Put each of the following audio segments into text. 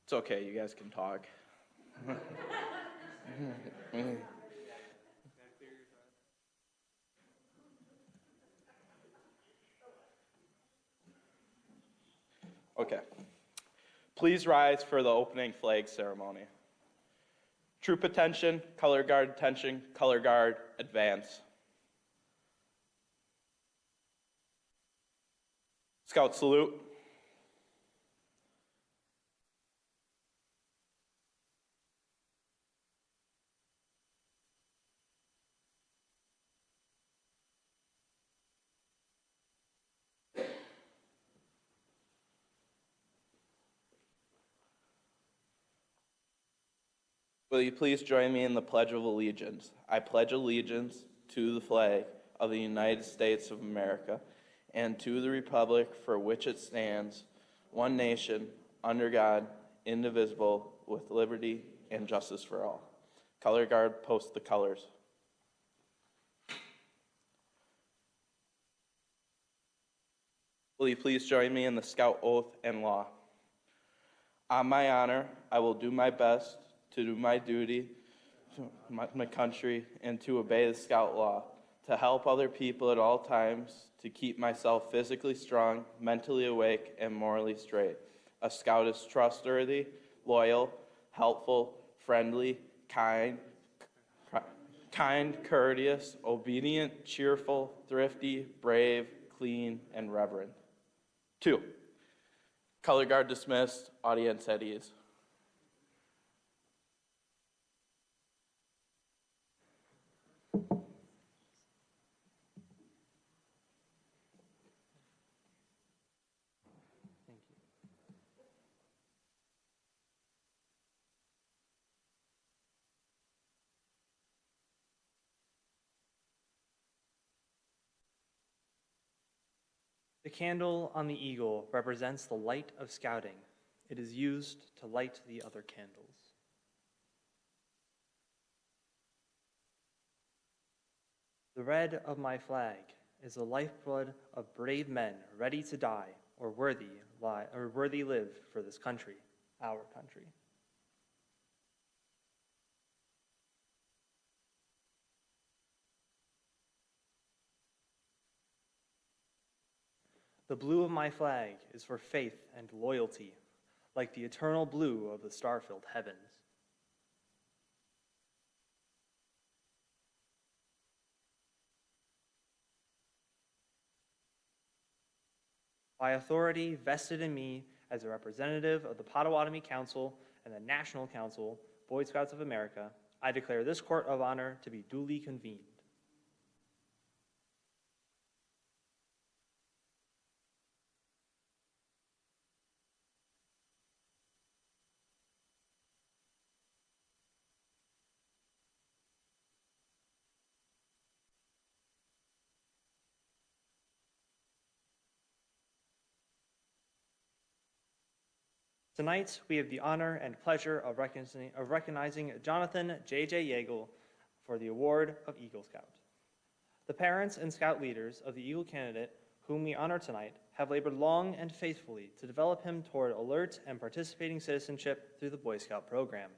It's okay, you guys can talk. Okay. Please rise for the opening flag ceremony. Troop attention, color guard attention, color guard, advance. Scout salute. Will you please join me in the Pledge of Allegiance? I pledge allegiance to the flag of the United States of America and to the republic for which it stands, one nation, under God, indivisible, with liberty and justice for all. Color guard, post the colors. Will you please join me in the Scout oath and law? On my honor, I will do my best to do my duty to my country and to obey the Scout law, to help other people at all times, to keep myself physically strong, mentally awake, and morally straight. A Scout is trustworthy, loyal, helpful, friendly, kind, courteous, obedient, cheerful, thrifty, brave, clean, and reverent. 2, color guard dismissed, audience at ease. The candle on the eagle represents the light of scouting. It is used to light the other candles. The red of my flag is the lifeblood of brave men ready to die or worthy live for this country, our country. The blue of my flag is for faith and loyalty, like the eternal blue of the star-filled heavens. By authority vested in me as a representative of the Potawatomi Council and the National Council, Boy Scouts of America, I declare this Court of Honor to be duly convened. Tonight, we have the honor and pleasure of recognizing Jonathan J.J. Jegl for the award of Eagle Scout. The parents and Scout leaders of the Eagle candidate, whom we honor tonight, have labored long and faithfully to develop him toward alert and participating citizenship through the Boy Scout program.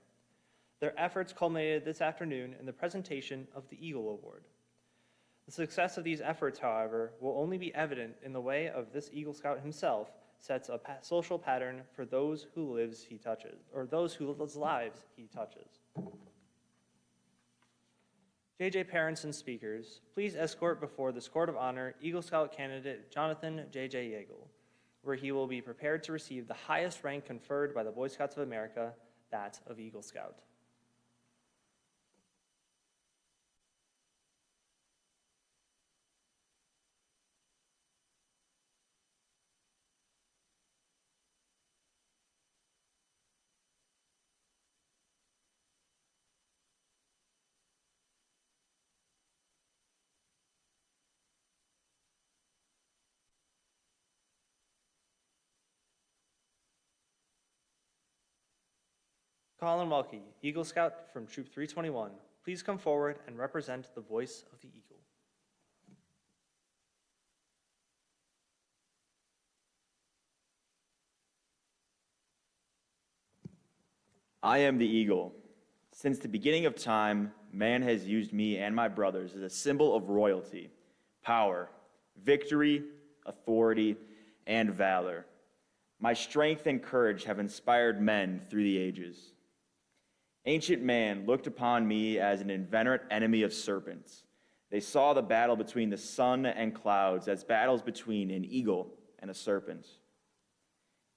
Their efforts culminated this afternoon in the presentation of the Eagle Award. The success of these efforts, however, will only be evident in the way of this Eagle Scout himself sets a social pattern for those whose lives he touches. JJ parents and speakers, please escort before this Court of Honor Eagle Scout candidate Jonathan J.J. Jegl, where he will be prepared to receive the highest rank conferred by the Boy Scouts of America, that of Eagle Scout. Colin Welke, Eagle Scout from Troop 321, please come forward and represent the voice of the Eagle. I am the eagle. Since the beginning of time, man has used me and my brothers as a symbol of royalty, power, victory, authority, and valor. My strength and courage have inspired men through the ages. Ancient man looked upon me as an inveterate enemy of serpents. They saw the battle between the sun and clouds as battles between an eagle and a serpent.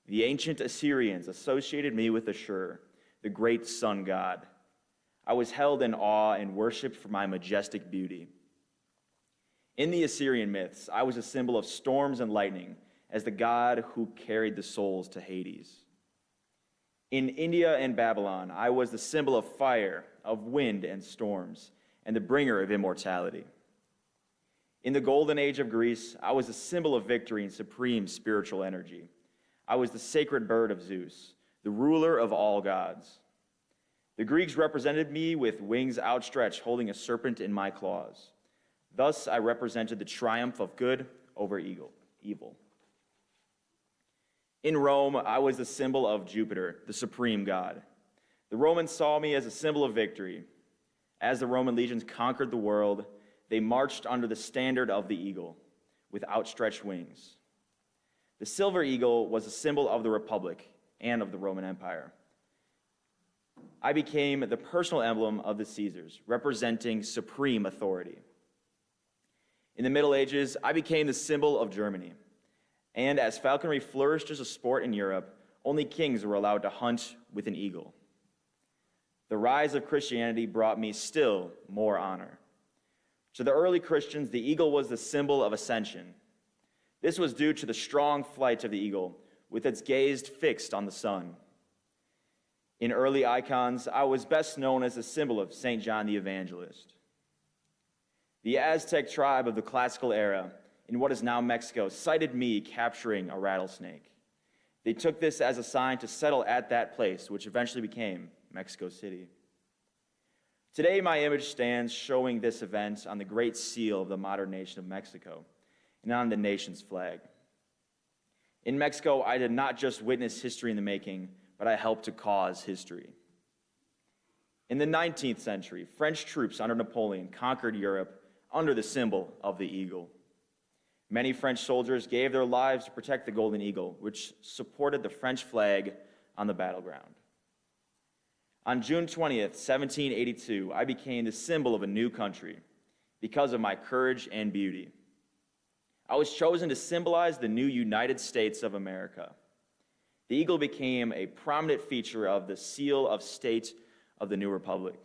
The ancient Assyrians associated me with Ashur, the great sun god. I was held in awe and worshipped for my majestic beauty. In the Assyrian myths, I was a symbol of storms and lightning, as the god who carried the souls to Hades. In India and Babylon, I was the symbol of fire, of wind and storms, and the bringer of immortality. In the golden age of Greece, I was a symbol of victory and supreme spiritual energy. I was the sacred bird of Zeus, the ruler of all gods. The Greeks represented me with wings outstretched, holding a serpent in my claws. Thus, I represented the triumph of good over evil. In Rome, I was the symbol of Jupiter, the supreme god. The Romans saw me as a symbol of victory. As the Roman legions conquered the world, they marched under the standard of the eagle, with outstretched wings. The silver eagle was a symbol of the Republic and of the Roman Empire. I became the personal emblem of the Caesars, representing supreme authority. In the Middle Ages, I became the symbol of Germany. And as falconry flourished as a sport in Europe, only kings were allowed to hunt with an eagle. The rise of Christianity brought me still more honor. To the early Christians, the eagle was the symbol of ascension. This was due to the strong flight of the eagle, with its gaze fixed on the sun. In early icons, I was best known as the symbol of St. John the Evangelist. The Aztec tribe of the classical era, in what is now Mexico, cited me capturing a rattlesnake. They took this as a sign to settle at that place, which eventually became Mexico City. Today, my image stands showing this event on the great seal of the modern nation of Mexico and on the nation's flag. In Mexico, I did not just witness history in the making, but I helped to cause history. In the 19th century, French troops under Napoleon conquered Europe under the symbol of the eagle. Many French soldiers gave their lives to protect the golden eagle, which supported the French flag on the battleground. On June 20th, 1782, I became the symbol of a new country because of my courage and beauty. I was chosen to symbolize the new United States of America. The eagle became a prominent feature of the seal of state of the new republic.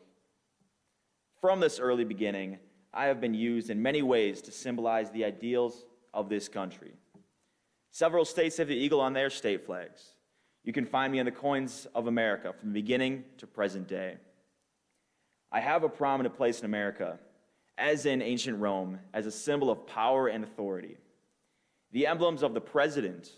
From this early beginning, I have been used in many ways to symbolize the ideals of this country. Several states have the eagle on their state flags. You can find me on the coins of America from the beginning to present day. I have a prominent place in America, as in ancient Rome, as a symbol of power and authority. The emblems of the president,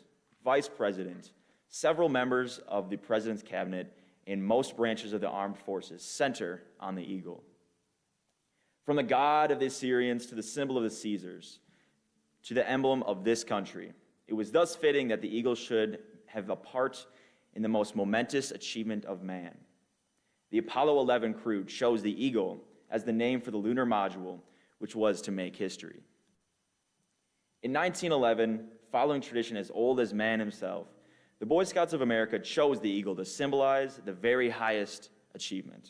vice president, several members of the president's cabinet, and most branches of the armed forces center on the eagle. From the god of the Assyrians to the symbol of the Caesars, to the emblem of this country, it was thus fitting that the eagle should have a part in the most momentous achievement of man. The Apollo 11 crew chose the eagle as the name for the lunar module, which was to make history. In 1911, following tradition as old as man himself, the Boy Scouts of America chose the eagle to symbolize the very highest achievement.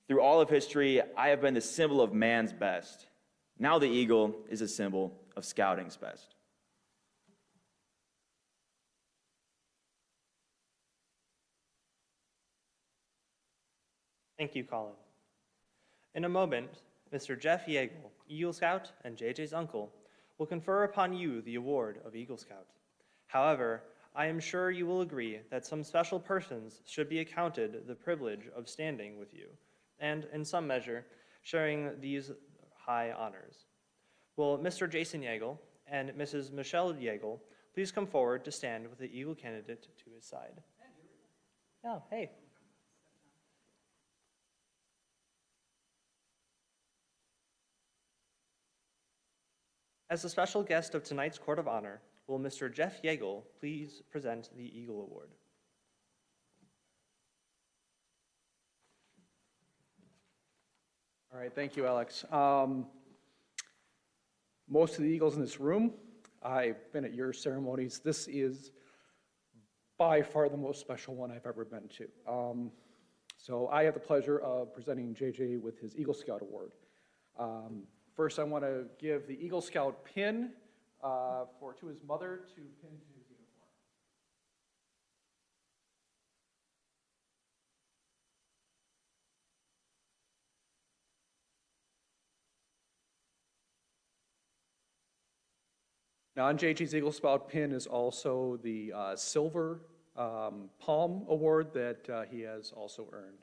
Through all of history, I have been the symbol of man's best. Now the eagle is a symbol of scouting's best. Thank you, Colin. In a moment, Mr. Jeff Jegl, Eagle Scout and JJ's uncle, will confer upon you the award of Eagle Scout. However, I am sure you will agree that some special persons should be accounted the privilege of standing with you, and in some measure, sharing these high honors. Will Mr. Jason Jegl and Mrs. Michelle Jegl please come forward to stand with the Eagle candidate to his side? Oh, hey. As a special guest of tonight's Court of Honor, will Mr. Jeff Jegl please present the Eagle Award? All right, thank you, Alex. Most of the Eagles in this room, I've been at your ceremonies. This is by far the most special one I've ever been to. So I have the pleasure of presenting JJ with his Eagle Scout Award. First, I want to give the Eagle Scout pin to his mother to pin to his uniform. Now, on JJ's Eagle Scout pin is also the silver Palm Award that he has also earned.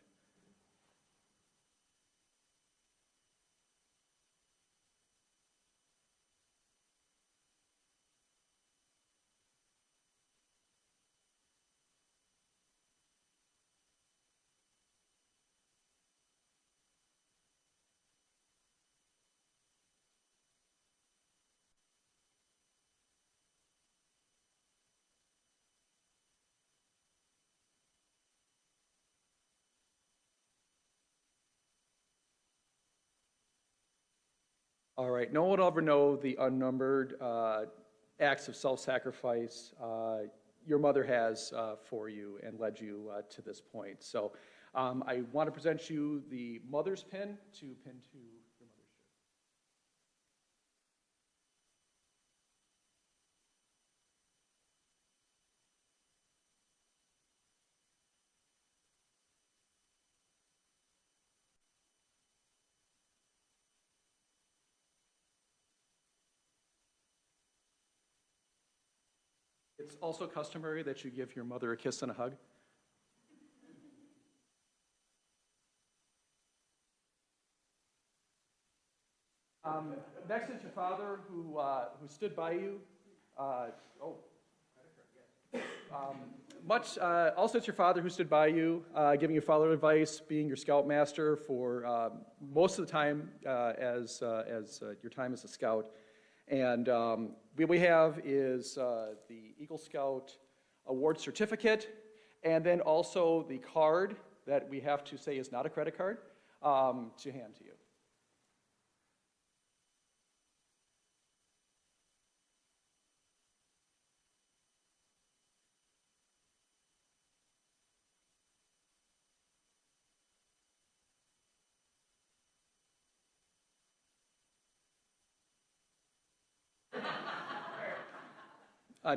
All right, no one will ever know the unnumbered acts of self-sacrifice your mother has for you and led you to this point. So I want to present you the mother's pin to pin to your mother's shirt. It's also customary that you give your mother a kiss and a hug. Next is your father who stood by you. Also, it's your father who stood by you, giving you fatherly advice, being your scoutmaster for most of the time as your time as a scout. And what we have is the Eagle Scout Award Certificate, and then also the card that we have to say is not a credit card to hand to you.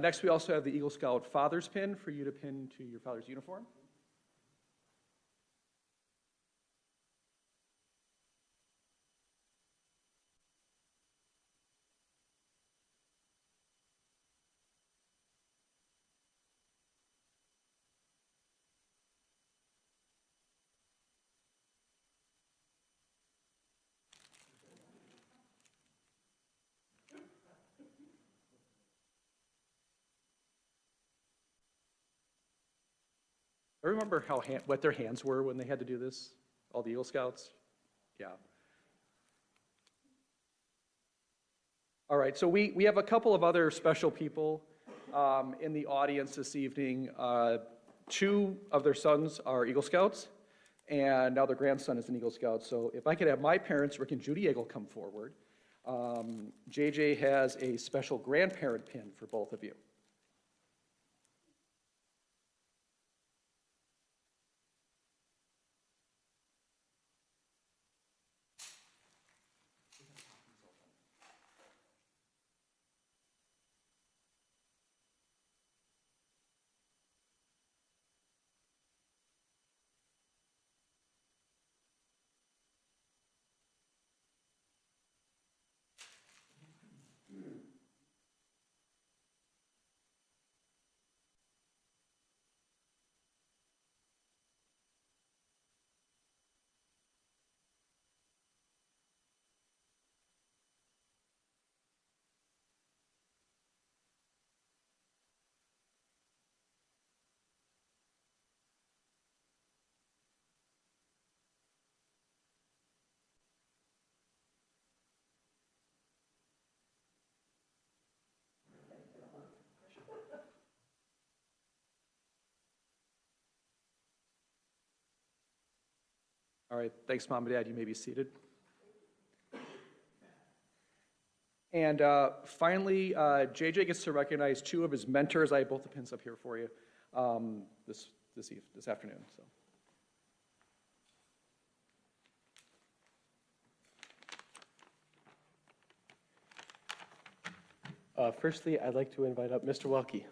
Next, we also have the Eagle Scout Father's Pin for you to pin to your father's uniform. I remember what their hands were when they had to do this, all the Eagle Scouts. Yeah. All right, so we have a couple of other special people in the audience this evening. Two of their sons are Eagle Scouts, and now their grandson is an Eagle Scout. So if I could have my parents, Rick and Judy Jegl, come forward. JJ has a special grandparent pin for both of you. All right, thanks, Mom and Dad. You may be seated. And finally, JJ gets to recognize two of his mentors. I have both the pins up here for you this afternoon. Firstly, I'd like to invite up Mr. Welke.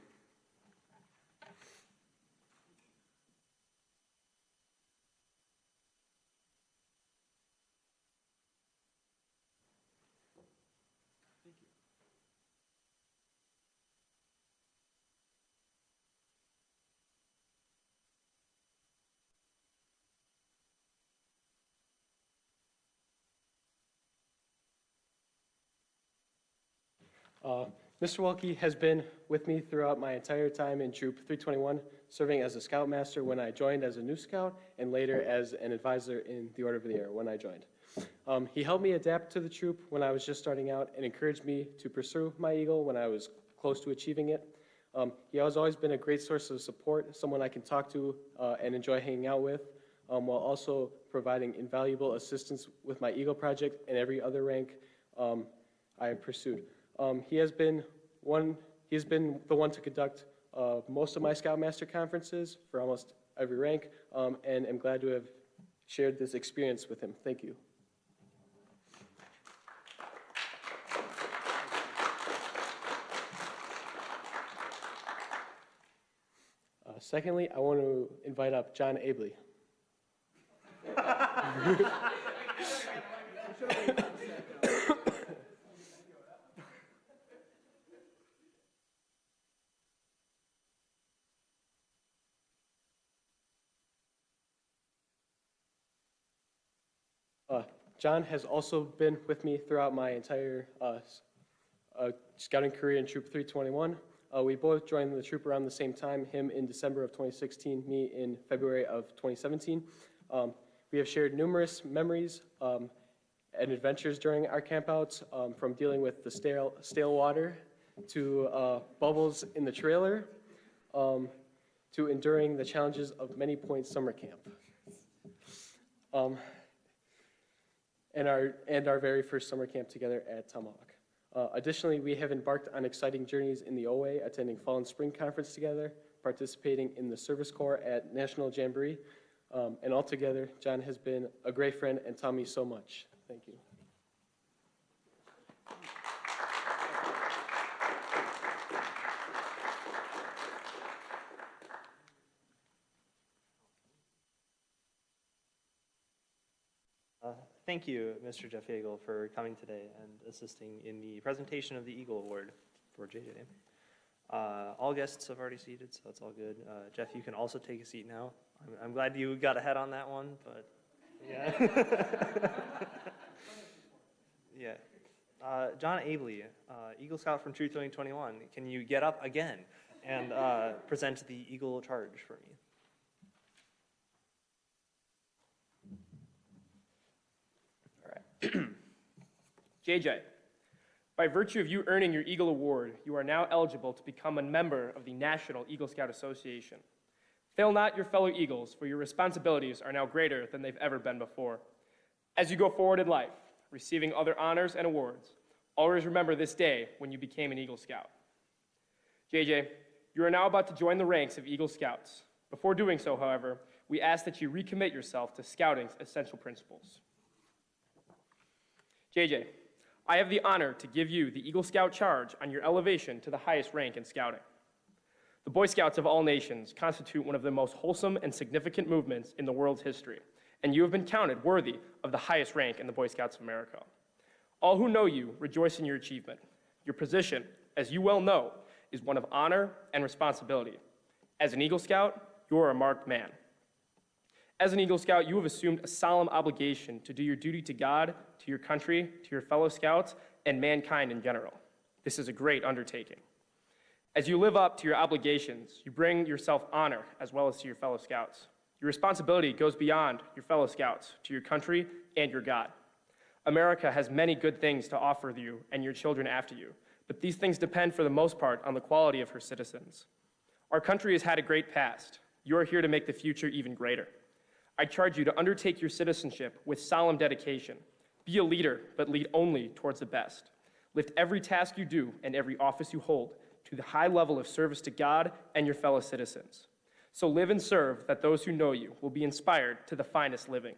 Mr. Welke has been with me throughout my entire time in Troop 321, serving as a Scoutmaster when I joined as a new Scout, and later as an advisor in the Order of the Air when I joined. He helped me adapt to the troop when I was just starting out and encouraged me to pursue my Eagle when I was close to achieving it. He has always been a great source of support, someone I can talk to and enjoy hanging out with, while also providing invaluable assistance with my Eagle project and every other rank I have pursued. He has been the one to conduct most of my Scoutmaster conferences for almost every rank, and I'm glad to have shared this experience with him. Thank you. Secondly, I want to invite up John Abley. John has also been with me throughout my entire scouting career in Troop 321. We both joined the troop around the same time, him in December of 2016, me in February of 2017. We have shared numerous memories and adventures during our campouts, from dealing with the stale water to bubbles in the trailer, to enduring the challenges of Many Point Summer Camp. And our very first summer camp together at Tomahawk. Additionally, we have embarked on exciting journeys in the OA, attending Fall and Spring Conference together, participating in the Service Corps at National Jamboree, and altogether, John has been a great friend and taught me so much. Thank you. Thank you, Mr. Jeff Jegl, for coming today and assisting in the presentation of the Eagle Award for JJ. All guests have already seated, so it's all good. Jeff, you can also take a seat now. I'm glad you got ahead on that one, but yeah. Yeah. John Abley, Eagle Scout from Troop 2021, can you get up again and present the Eagle charge for me? JJ, by virtue of you earning your Eagle Award, you are now eligible to become a member of the National Eagle Scout Association. Fail not your fellow Eagles, for your responsibilities are now greater than they've ever been before. As you go forward in life, receiving other honors and awards, always remember this day when you became an Eagle Scout. JJ, you are now about to join the ranks of Eagle Scouts. Before doing so, however, we ask that you recommit yourself to scouting's essential principles. JJ, I have the honor to give you the Eagle Scout charge on your elevation to the highest rank in scouting. The Boy Scouts of all nations constitute one of the most wholesome and significant movements in the world's history, and you have been counted worthy of the highest rank in the Boy Scouts of America. All who know you rejoice in your achievement. Your position, as you well know, is one of honor and responsibility. As an Eagle Scout, you are a marked man. As an Eagle Scout, you have assumed a solemn obligation to do your duty to God, to your country, to your fellow Scouts, and mankind in general. This is a great undertaking. As you live up to your obligations, you bring yourself honor as well as to your fellow Scouts. Your responsibility goes beyond your fellow Scouts, to your country and your God. America has many good things to offer you and your children after you, but these things depend for the most part on the quality of her citizens. Our country has had a great past. You are here to make the future even greater. I charge you to undertake your citizenship with solemn dedication. Be a leader, but lead only towards the best. Lift every task you do and every office you hold to the high level of service to God and your fellow citizens. So live and serve that those who know you will be inspired to the finest living.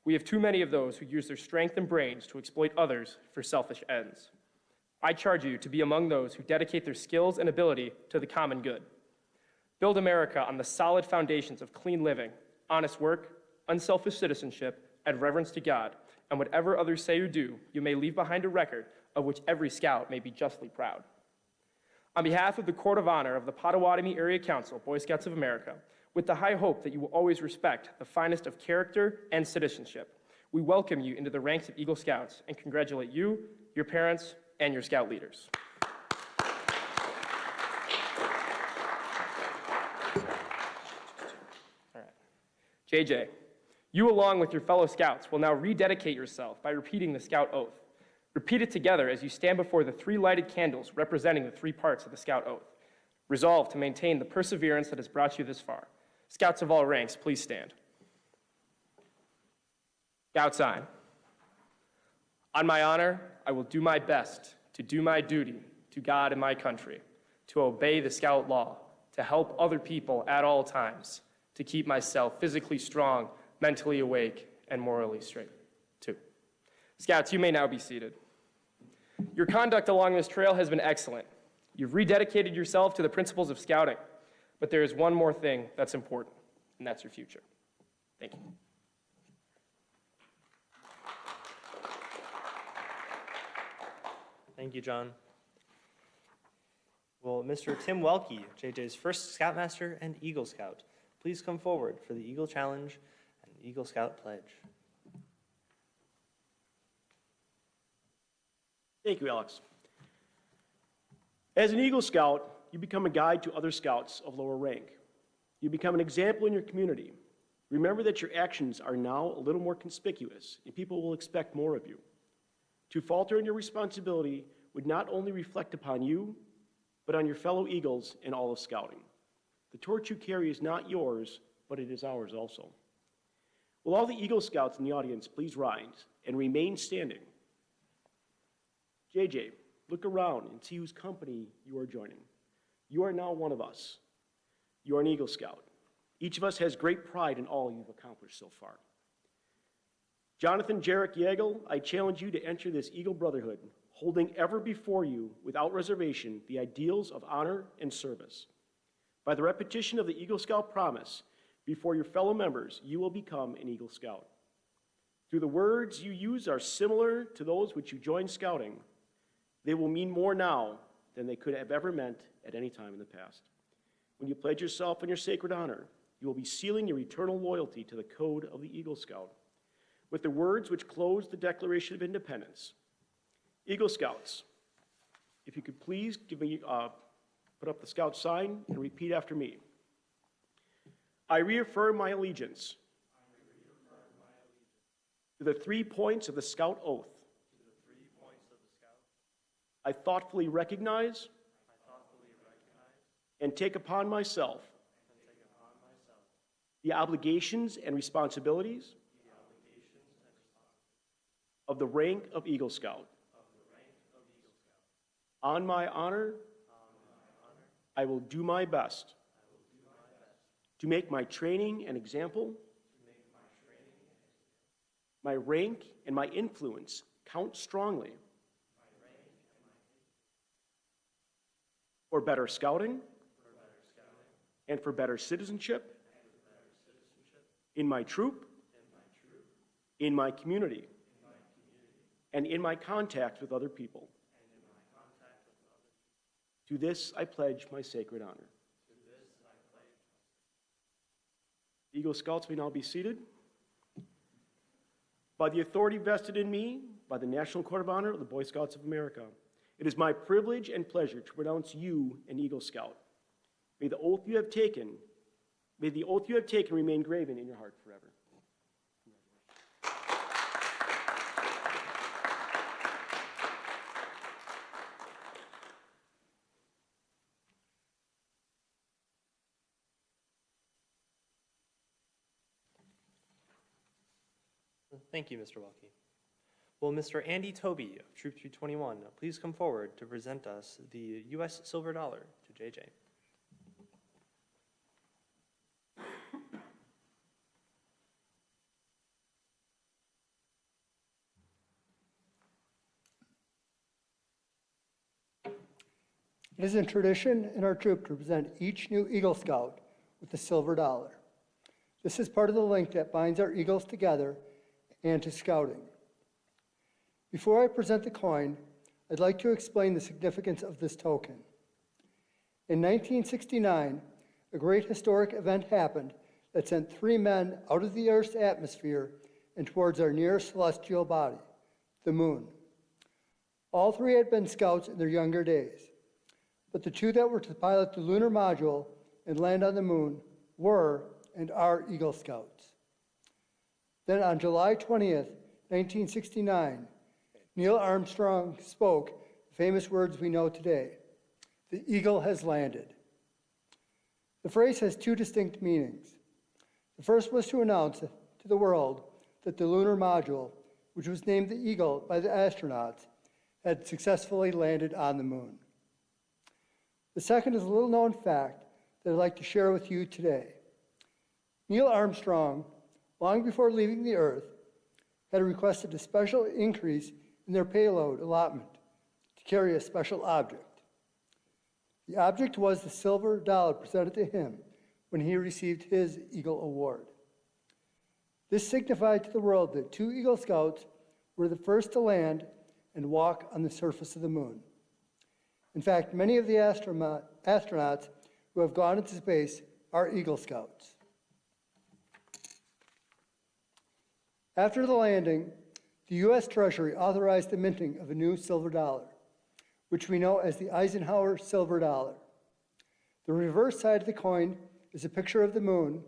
We have too many of those who use their strength and brains to exploit others for selfish ends. I charge you to be among those who dedicate their skills and ability to the common good. Build America on the solid foundations of clean living, honest work, unselfish citizenship, and reverence to God, and whatever others say or do, you may leave behind a record of which every Scout may be justly proud. On behalf of the Court of Honor of the Potawatomi Area Council, Boy Scouts of America, with the high hope that you will always respect the finest of character and citizenship, we welcome you into the ranks of Eagle Scouts and congratulate you, your parents, and your Scout leaders. All right. JJ, you along with your fellow Scouts will now rededicate yourself by repeating the Scout Oath. Repeat it together as you stand before the 3 lighted candles representing the 3 parts of the Scout Oath. Resolve to maintain the perseverance that has brought you this far. Scouts of all ranks, please stand. Scout sign. On my honor, I will do my best to do my duty to God and my country, to obey the Scout law, to help other people at all times, to keep myself physically strong, mentally awake, and morally straight, too. Scouts, you may now be seated. Your conduct along this trail has been excellent. You've rededicated yourself to the principles of Scouting, but there is one more thing that's important, and that's your future. Thank you. Thank you, John. Will Mr. Tim Welke, JJ's first Scoutmaster and Eagle Scout, please come forward for the Eagle Challenge and Eagle Scout Pledge. Thank you, Alex. As an Eagle Scout, you become a guide to other Scouts of lower rank. You become an example in your community. Remember that your actions are now a little more conspicuous, and people will expect more of you. To falter in your responsibility would not only reflect upon you, but on your fellow Eagles and all of Scouting. The torch you carry is not yours, but it is ours also. Will all the Eagle Scouts in the audience please rise and remain standing? JJ, look around and see whose company you are joining. You are now one of us. You are an Eagle Scout. Each of us has great pride in all you've accomplished so far. Jonathan Jarek Jegl, I challenge you to enter this Eagle Brotherhood, holding ever before you, without reservation, the ideals of honor and service. By the repetition of the Eagle Scout promise, before your fellow members, you will become an Eagle Scout. Through the words you use are similar to those which you joined Scouting. They will mean more now than they could have ever meant at any time in the past. When you pledge yourself in your sacred honor, you will be sealing your eternal loyalty to the code of the Eagle Scout with the words which close the Declaration of Independence. Eagle Scouts, if you could please give me, put up the Scout sign and repeat after me. I reaffirm my allegiance to the 3 points of the Scout Oath. I thoughtfully recognize and take upon myself the obligations and responsibilities of the rank of Eagle Scout. On my honor, I will do my best to make my training an example, my rank and my influence count strongly for better Scouting and for better citizenship in my troop, in my community, and in my contact with other people. To this I pledge my sacred honor. Eagle Scouts may now be seated. By the authority vested in me by the National Court of Honor of the Boy Scouts of America, it is my privilege and pleasure to pronounce you an Eagle Scout. May the oath you have taken remain graven in your heart forever. Thank you, Mr. Welke. Will Mr. Andy Toby of Troop 321 please come forward to present us the U.S. silver dollar to JJ? It is a tradition in our troop to present each new Eagle Scout with a silver dollar. This is part of the link that binds our Eagles together and to scouting. Before I present the coin, I'd like to explain the significance of this token. In 1969, a great historic event happened that sent 3 men out of the Earth's atmosphere and towards our nearest celestial body, the moon. All 3 had been scouts in their younger days, but the 2 that were to pilot the lunar module and land on the moon were and are Eagle Scouts. Then on July 20th, 1969, Neil Armstrong spoke the famous words we know today: "The eagle has landed." The phrase has 2 distinct meanings. The first was to announce to the world that the lunar module, which was named the Eagle by the astronauts, had successfully landed on the moon. The second is a little-known fact that I'd like to share with you today. Neil Armstrong, long before leaving the Earth, had requested a special increase in their payload allotment to carry a special object. The object was the silver dollar presented to him when he received his Eagle Award. This signified to the world that 2 Eagle Scouts were the first to land and walk on the surface of the moon. In fact, many of the astronauts who have gone into space are Eagle Scouts. After the landing, the U.S. Treasury authorized the minting of a new silver dollar, which we know as the Eisenhower silver dollar. The reverse side of the coin is a picture of the moon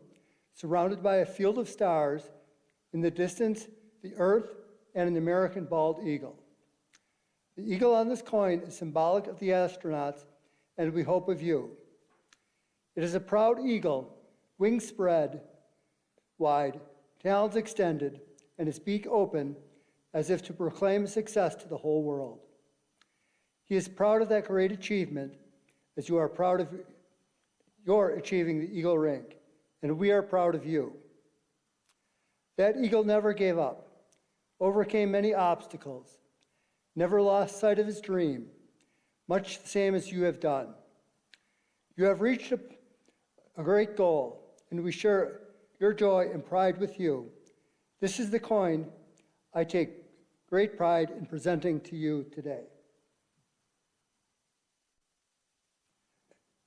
surrounded by a field of stars, in the distance, the Earth, and an American bald eagle. The eagle on this coin is symbolic of the astronauts, and we hope of you. It is a proud eagle, wings spread wide, talons extended, and his beak open, as if to proclaim success to the whole world. He is proud of that great achievement, as you are proud of your achieving the eagle rank, and we are proud of you. That eagle never gave up, overcame many obstacles, never lost sight of his dream, much the same as you have done. You have reached a great goal, and we share your joy and pride with you. This is the coin I take great pride in presenting to you today.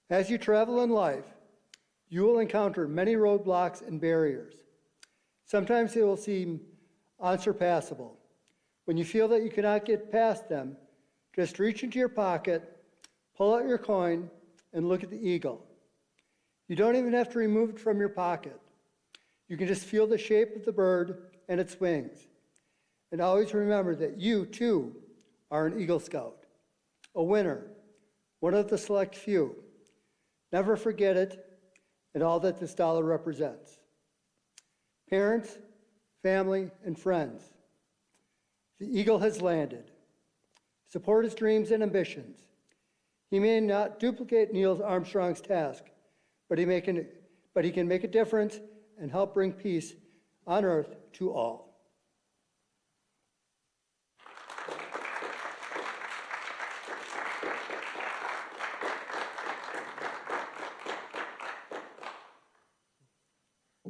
As you travel in life, you will encounter many roadblocks and barriers. Sometimes they will seem unsurpassable. When you feel that you cannot get past them, just reach into your pocket, pull out your coin, and look at the eagle. You don't even have to remove it from your pocket. You can just feel the shape of the bird and its wings. And always remember that you, too, are an Eagle Scout, a winner, one of the select few. Never forget it and all that this dollar represents. Parents, family, and friends, the eagle has landed. Support his dreams and ambitions. He may not duplicate Neil Armstrong's task, but he can make a difference and help bring peace on earth to all.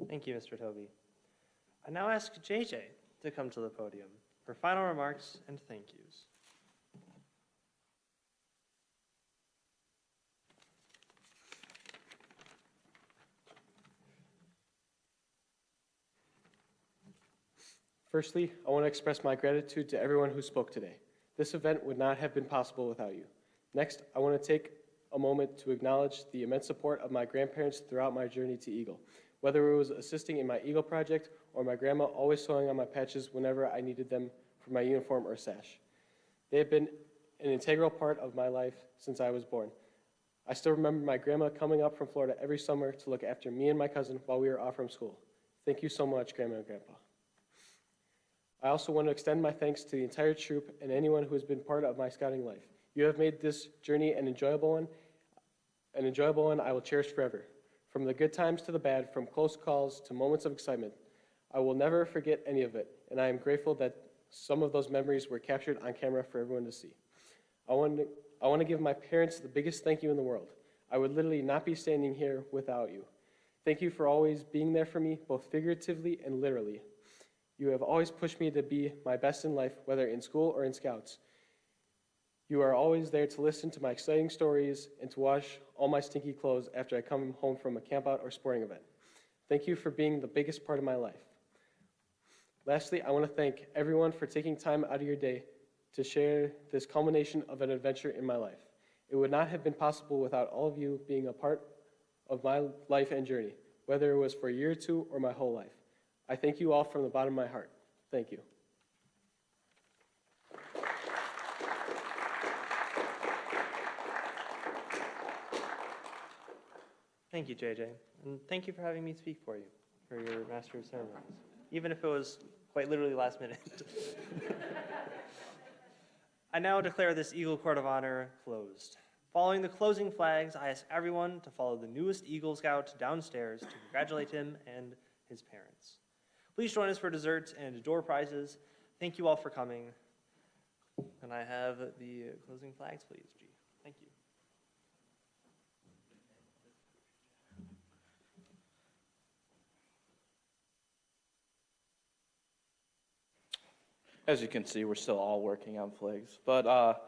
Thank you, Mr. Toby. I now ask JJ to come to the podium for final remarks and thank yous. Firstly, I want to express my gratitude to everyone who spoke today. This event would not have been possible without you. Next, I want to take a moment to acknowledge the immense support of my grandparents throughout my journey to Eagle, whether it was assisting in my Eagle project or my grandma always sewing on my patches whenever I needed them for my uniform or sash. They have been an integral part of my life since I was born. I still remember my grandma coming up from Florida every summer to look after me and my cousin while we were off from school. Thank you so much, Grandma and Grandpa. I also want to extend my thanks to the entire troop and anyone who has been part of my scouting life. You have made this journey an enjoyable one I will cherish forever. From the good times to the bad, from close calls to moments of excitement, I will never forget any of it, and I am grateful that some of those memories were captured on camera for everyone to see. I want to give my parents the biggest thank you in the world. I would literally not be standing here without you. Thank you for always being there for me, both figuratively and literally. You have always pushed me to be my best in life, whether in school or in Scouts. You are always there to listen to my exciting stories and to wash all my stinky clothes after I come home from a campout or sporting event. Thank you for being the biggest part of my life. Lastly, I want to thank everyone for taking time out of your day to share this culmination of an adventure in my life. It would not have been possible without all of you being a part of my life and journey, whether it was for a year or two or my whole life. I thank you all from the bottom of my heart. Thank you. Thank you, JJ, and thank you for having me speak for you for your Master of Ceremonies, even if it was quite literally last minute. I now declare this Eagle Court of Honor closed. Following the closing flags, I ask everyone to follow the newest Eagle Scout downstairs to congratulate him and his parents. Please join us for desserts and door prizes. Thank you all for coming. And I have the closing flags, please, G. Thank you. As you can see, we're still all working on flags. But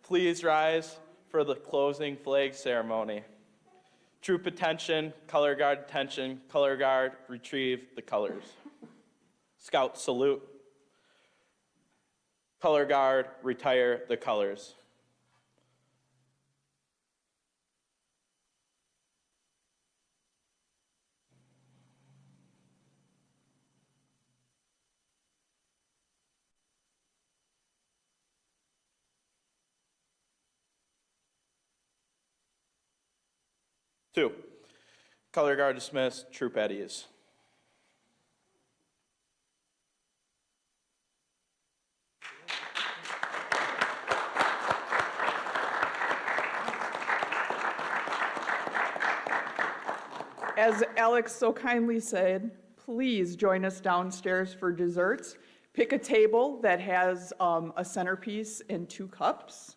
please rise for the closing flag ceremony. Troop attention, color guard attention, color guard, retrieve the colors. Scout salute. Color guard, retire the colors. Two, color guard dismissed, troop at ease. As Alex so kindly said, please join us downstairs for desserts. Pick a table that has a centerpiece and 2 cups.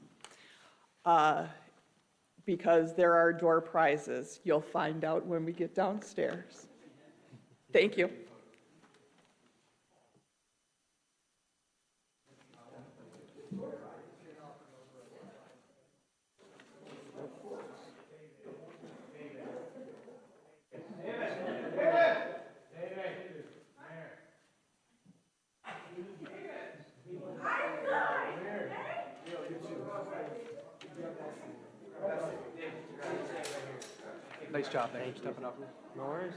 Because there are door prizes. You'll find out when we get downstairs. Thank you. Nice job, thanks for stepping up. No worries.